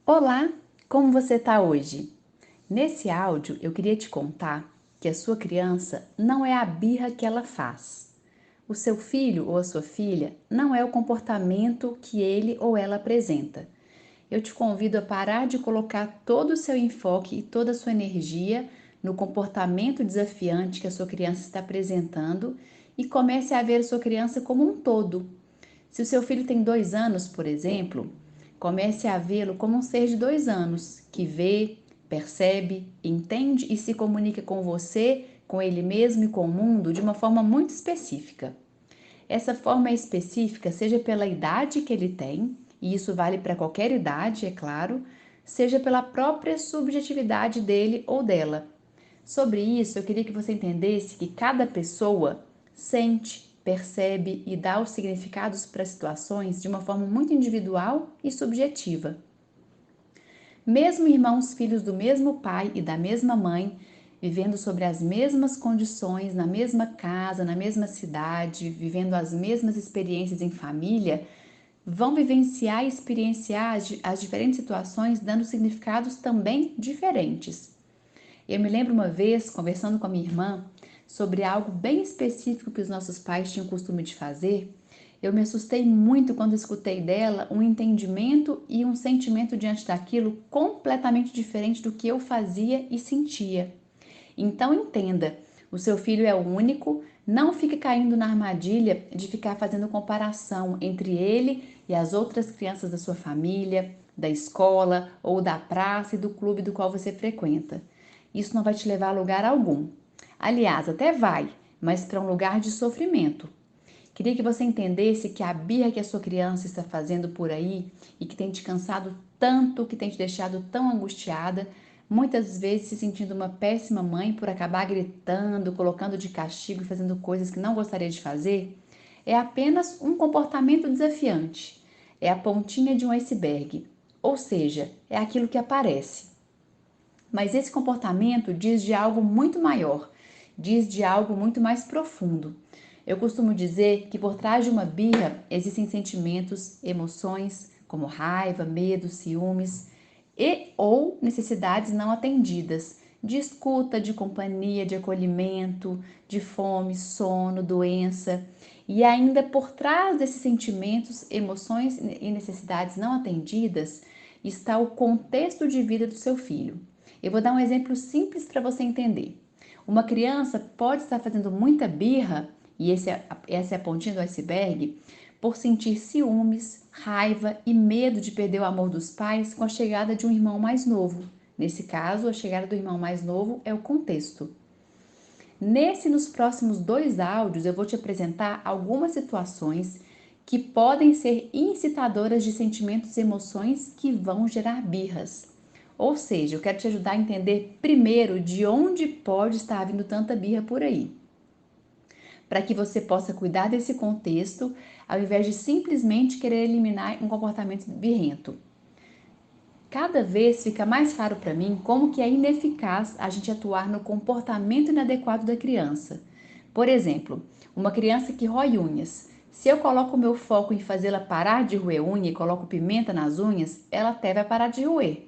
Olá, como você está hoje? Nesse áudio eu queria te contar que a sua criança não é a birra que ela faz. O seu filho ou a sua filha não é o comportamento que ele ou ela apresenta. Eu te convido a parar de colocar todo o seu enfoque e toda a sua energia no comportamento desafiante que a sua criança está apresentando e comece a ver a sua criança como um todo. Se o seu filho tem 2 anos, por exemplo, comece a vê-lo como um ser de 2 anos, que vê, percebe, entende e se comunica com você, com ele mesmo e com o mundo de uma forma muito específica. Essa forma é específica, seja pela idade que ele tem, e isso vale para qualquer idade, é claro, seja pela própria subjetividade dele ou dela. Sobre isso, eu queria que você entendesse que cada pessoa sente, percebe e dá os significados para as situações de uma forma muito individual e subjetiva. Mesmo irmãos filhos do mesmo pai e da mesma mãe, vivendo sobre as mesmas condições, na mesma casa, na mesma cidade, vivendo as mesmas experiências em família, vão vivenciar e experienciar as diferentes situações, dando significados também diferentes. Eu me lembro uma vez, conversando com a minha irmã, sobre algo bem específico que os nossos pais tinham o costume de fazer. Eu me assustei muito quando escutei dela um entendimento e um sentimento diante daquilo completamente diferente do que eu fazia e sentia. Então entenda, o seu filho é o único, não fique caindo na armadilha de ficar fazendo comparação entre ele e as outras crianças da sua família, da escola ou da praça e do clube do qual você frequenta. Isso não vai te levar a lugar algum. Aliás, até vai, mas para um lugar de sofrimento. Queria que você entendesse que a birra que a sua criança está fazendo por aí e que tem te cansado tanto, que tem te deixado tão angustiada, muitas vezes se sentindo uma péssima mãe por acabar gritando, colocando de castigo e fazendo coisas que não gostaria de fazer, é apenas um comportamento desafiante. É a pontinha de um iceberg, ou seja, é aquilo que aparece. Mas esse comportamento diz de algo muito maior, diz de algo muito mais profundo. Eu costumo dizer que por trás de uma birra existem sentimentos, emoções, como raiva, medo, ciúmes e ou necessidades não atendidas, de escuta, de companhia, de acolhimento, de fome, sono, doença. E ainda por trás desses sentimentos, emoções e necessidades não atendidas está o contexto de vida do seu filho. Eu vou dar um exemplo simples para você entender. Uma criança pode estar fazendo muita birra, e essa é a pontinha do iceberg, por sentir ciúmes, raiva e medo de perder o amor dos pais com a chegada de um irmão mais novo. Nesse caso, a chegada do irmão mais novo é o contexto. Nos próximos 2 áudios, eu vou te apresentar algumas situações que podem ser incitadoras de sentimentos e emoções que vão gerar birras. Ou seja, eu quero te ajudar a entender primeiro de onde pode estar vindo tanta birra por aí, para que você possa cuidar desse contexto, ao invés de simplesmente querer eliminar um comportamento birrento. Cada vez fica mais claro para mim como que é ineficaz a gente atuar no comportamento inadequado da criança. Por exemplo, uma criança que rói unhas. Se eu coloco o meu foco em fazê-la parar de roer unha e coloco pimenta nas unhas, ela até vai parar de roer.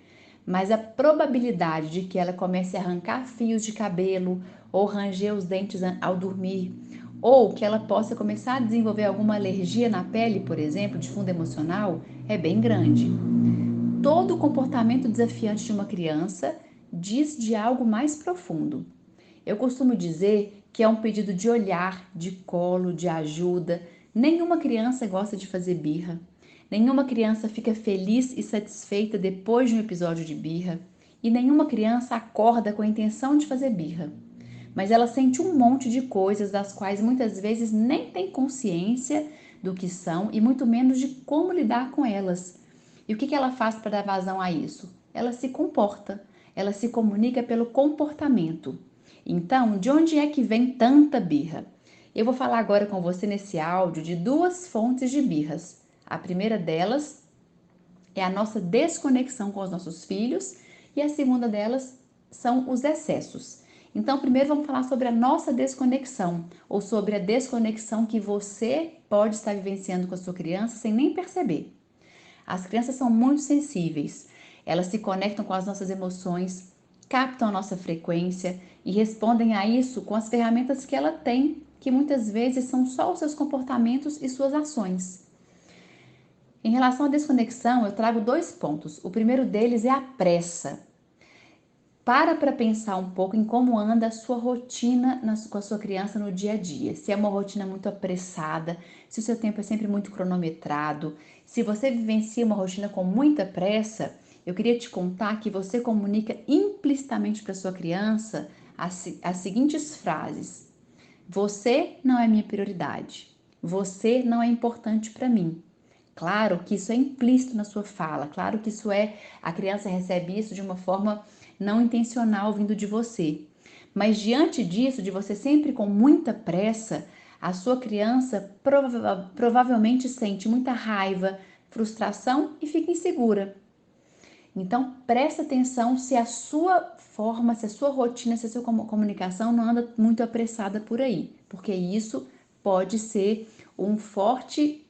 Mas a probabilidade de que ela comece a arrancar fios de cabelo ou ranger os dentes ao dormir, ou que ela possa começar a desenvolver alguma alergia na pele, por exemplo, de fundo emocional, é bem grande. Todo comportamento desafiante de uma criança diz de algo mais profundo. Eu costumo dizer que é um pedido de olhar, de colo, de ajuda. Nenhuma criança gosta de fazer birra. Nenhuma criança fica feliz e satisfeita depois de um episódio de birra. E nenhuma criança acorda com a intenção de fazer birra. Mas ela sente um monte de coisas das quais muitas vezes nem tem consciência do que são e muito menos de como lidar com elas. E o que ela faz para dar vazão a isso? Ela se comporta, ela se comunica pelo comportamento. Então, de onde é que vem tanta birra? Eu vou falar agora com você nesse áudio de duas fontes de birras. A primeira delas é a nossa desconexão com os nossos filhos e a segunda delas são os excessos. Então, primeiro vamos falar sobre a nossa desconexão ou sobre a desconexão que você pode estar vivenciando com a sua criança sem nem perceber. As crianças são muito sensíveis. Elas se conectam com as nossas emoções, captam a nossa frequência e respondem a isso com as ferramentas que ela tem, que muitas vezes são só os seus comportamentos e suas ações. Em relação à desconexão, eu trago 2 pontos. O primeiro deles é a pressa. Para pensar um pouco em como anda a sua rotina com a sua criança no dia a dia. Se é uma rotina muito apressada, se o seu tempo é sempre muito cronometrado, se você vivencia uma rotina com muita pressa, eu queria te contar que você comunica implicitamente para sua criança as seguintes frases: você não é minha prioridade. Você não é importante para mim. Claro que isso é implícito na sua fala, claro que a criança recebe isso de uma forma não intencional vindo de você. Mas diante disso, de você sempre com muita pressa, a sua criança provavelmente sente muita raiva, frustração e fica insegura. Então, presta atenção se a sua forma, se a sua rotina, se a sua comunicação não anda muito apressada por aí, porque isso pode ser um forte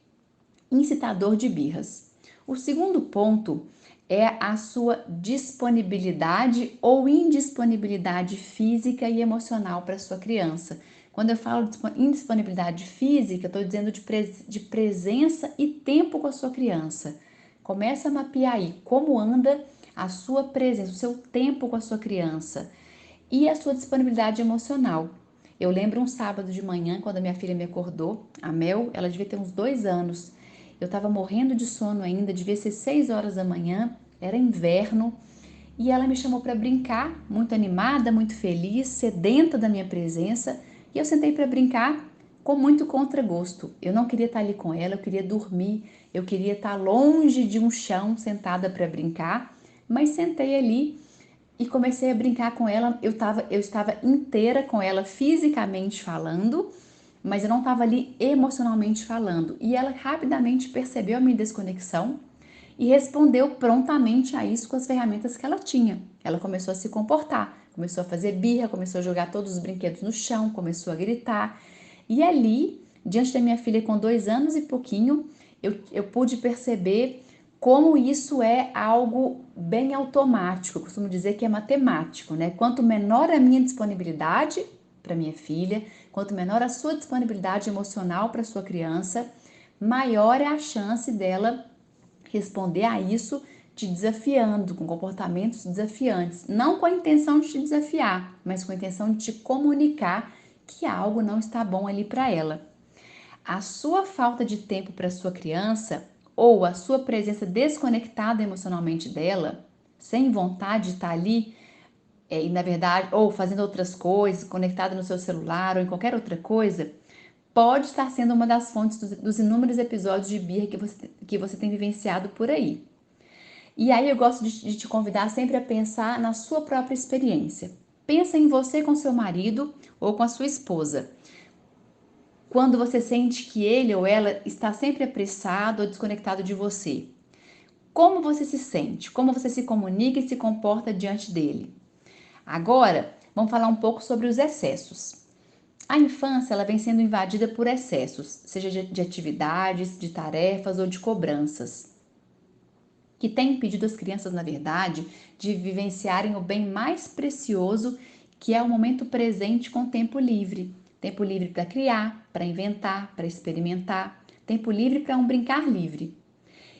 incitador de birras. O segundo ponto é a sua disponibilidade ou indisponibilidade física e emocional para sua criança. Quando eu falo de indisponibilidade física, estou dizendo de presença e tempo com a sua criança. Começa a mapear aí como anda a sua presença, o seu tempo com a sua criança e a sua disponibilidade emocional. Eu lembro um sábado de manhã, quando a minha filha me acordou, a Mel, ela devia ter uns 2 anos. Eu estava morrendo de sono ainda, devia ser 6 horas da manhã, era inverno, e ela me chamou para brincar, muito animada, muito feliz, sedenta da minha presença, e eu sentei para brincar com muito contragosto. Eu não queria estar ali com ela, eu queria dormir, eu queria estar longe de um chão, sentada para brincar, mas sentei ali e comecei a brincar com ela. Eu estava inteira com ela fisicamente falando, mas eu não estava ali emocionalmente falando. E ela rapidamente percebeu a minha desconexão e respondeu prontamente a isso com as ferramentas que ela tinha. Ela começou a se comportar, começou a fazer birra, começou a jogar todos os brinquedos no chão, começou a gritar. E ali, diante da minha filha com 2 anos e pouquinho, eu pude perceber como isso é algo bem automático. Eu costumo dizer que é matemático, né? Quanto menor a minha disponibilidade para minha filha, quanto menor a sua disponibilidade emocional para sua criança, maior é a chance dela responder a isso te desafiando, com comportamentos desafiantes, não com a intenção de te desafiar, mas com a intenção de te comunicar que algo não está bom ali para ela. A sua falta de tempo para sua criança ou a sua presença desconectada emocionalmente dela, sem vontade de estar ali, e na verdade, ou fazendo outras coisas, conectada no seu celular ou em qualquer outra coisa, pode estar sendo uma das fontes dos inúmeros episódios de birra que você tem vivenciado por aí. E aí eu gosto de te convidar sempre a pensar na sua própria experiência. Pensa em você com seu marido ou com a sua esposa. Quando você sente que ele ou ela está sempre apressado ou desconectado de você. Como você se sente? Como você se comunica e se comporta diante dele? Agora, vamos falar um pouco sobre os excessos. A infância ela vem sendo invadida por excessos, seja de atividades, de tarefas ou de cobranças, que tem impedido as crianças, na verdade, de vivenciarem o bem mais precioso, que é o momento presente com tempo livre. Tempo livre para criar, para inventar, para experimentar, tempo livre para um brincar livre.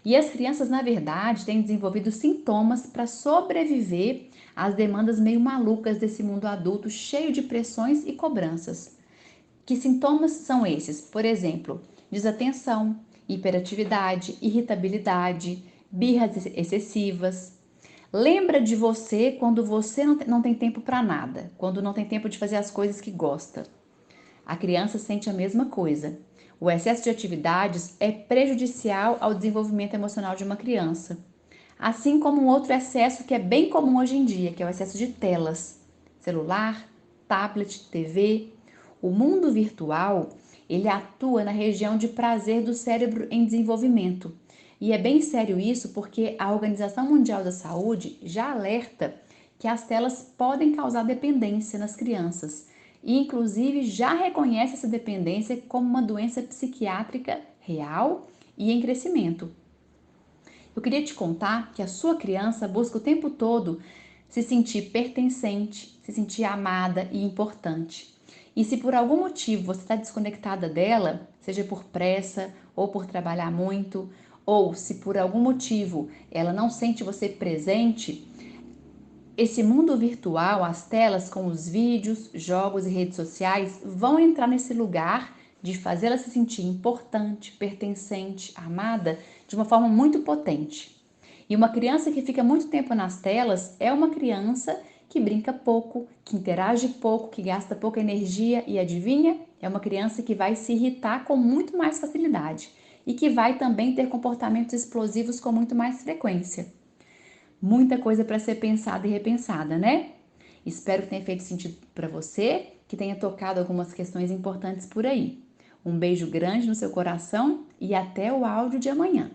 E as crianças, na verdade, têm desenvolvido sintomas para sobreviver às demandas meio malucas desse mundo adulto cheio de pressões e cobranças. Que sintomas são esses? Por exemplo, desatenção, hiperatividade, irritabilidade, birras excessivas. Lembra de você quando você não tem tempo para nada, quando não tem tempo de fazer as coisas que gosta. A criança sente a mesma coisa. O excesso de atividades é prejudicial ao desenvolvimento emocional de uma criança. Assim como um outro excesso que é bem comum hoje em dia, que é o excesso de telas. Celular, tablet, TV. O mundo virtual, ele atua na região de prazer do cérebro em desenvolvimento. E é bem sério isso porque a Organização Mundial da Saúde já alerta que as telas podem causar dependência nas crianças e inclusive já reconhece essa dependência como uma doença psiquiátrica real e em crescimento. Eu queria te contar que a sua criança busca o tempo todo se sentir pertencente, se sentir amada e importante. E se por algum motivo você está desconectada dela, seja por pressa ou por trabalhar muito, ou se por algum motivo ela não sente você presente, esse mundo virtual, as telas com os vídeos, jogos e redes sociais vão entrar nesse lugar de fazê-la se sentir importante, pertencente, amada de uma forma muito potente. E uma criança que fica muito tempo nas telas é uma criança que brinca pouco, que interage pouco, que gasta pouca energia e adivinha? É uma criança que vai se irritar com muito mais facilidade e que vai também ter comportamentos explosivos com muito mais frequência. Muita coisa para ser pensada e repensada, né? Espero que tenha feito sentido para você, que tenha tocado algumas questões importantes por aí. Um beijo grande no seu coração e até o áudio de amanhã.